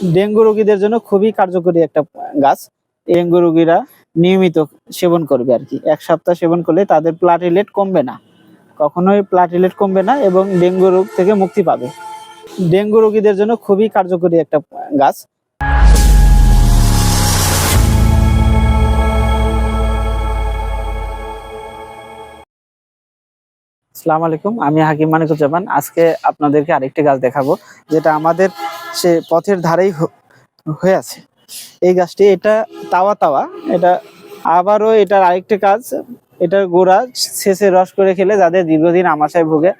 Dengue রোগীদের জন্য খুবই কার্যকরী একটা গাছ। ডেঙ্গু রোগীরা নিয়মিত সেবন করবে আর কি। ১ সপ্তাহ সেবন করলে তাদের প্লাটিলেট কমবে না, কখনোই প্লাটিলেট কমবে না এবং ডেঙ্গু রোগ থেকে মুক্তি পাবে। ডেঙ্গু রোগীদের জন্য খুবই কার্যকরী একটা গাছ। আসসালামু আলাইকুম, আমি হাকিম মানিকুজ্জামান। আজকে আপনাদেরকে আরেকটি গাছ দেখাবো, যেটা আমাদের সে পথের ধারেই হয়ে আছে। এই গাছটি এটা তাওয়া তাওয়া, এটা আবারও এটার আরেকটি কাজ, এটার গোড়া ছেঁচে রস করে খেলে যাদের দীর্ঘদিন আমাশায় ভুগে,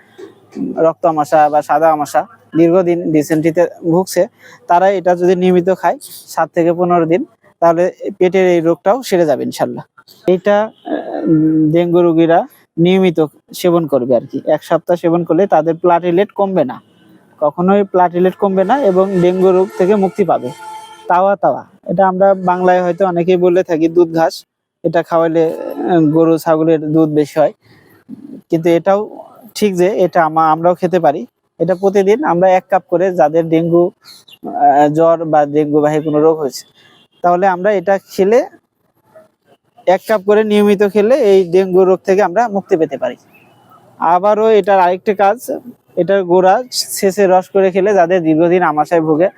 রক্ত আমাশা বা সাদা আমাশা, দীর্ঘদিন ডিসেন্ট্রিতে ভুগছে, তারা এটা যদি নিয়মিত খায় 7 থেকে 15 দিন, তাহলে পেটের এই রোগটাও সেরে যাবে ইনশাল্লাহ। এইটা ডেঙ্গু রোগীরা নিয়মিত সেবন করবে আর কি। 1 সপ্তাহ সেবন করলে তাদের প্লাটিলেট কমবে না, কখনোই প্লাটিলেট কমবে না এবং ডেঙ্গু রোগ থেকে মুক্তি পাবে। তাওয়া তাওয়া, এটা আমরা বাংলায় হয়তো অনেকেই বলে থাকি দুধ ঘাস। এটা খাওয়ালে গরু ছাগলের দুধ বেশি হয়, কিন্তু এটাও ঠিক যে এটা আমরাও খেতে পারি। এটা প্রতিদিন আমরা 1 কাপ করে, যাদের ডেঙ্গু জ্বর বা ডেঙ্গু বাহী কোনো রোগ হয়েছে, তাহলে আমরা এটা খেলে 1 কাপ করে নিয়মিত খেলে এই ডেঙ্গু রোগ থেকে আমরা মুক্তি পেতে পারি। আবারও এটার আরেকটি কাজ, এটার গোড়া ছেঁচে রস করে খেলে যাদের দীর্ঘদিন আমাশায় ভুগে,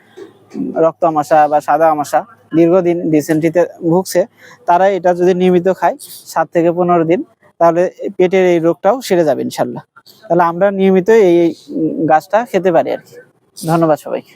রক্ত আমাশা বা সাদা আমাশা, দীর্ঘদিন ডিসেন্ট্রিতে ভুগছে, তারা এটা যদি নিয়মিত খায় 7 থেকে 15 দিন, তাহলে পেটের এই রোগটাও সেরে যাবে ইনশাল্লাহ। তাহলে আমরা নিয়মিত এই গাছটা খেতে পারি আর কি। ধন্যবাদ সবাইকে।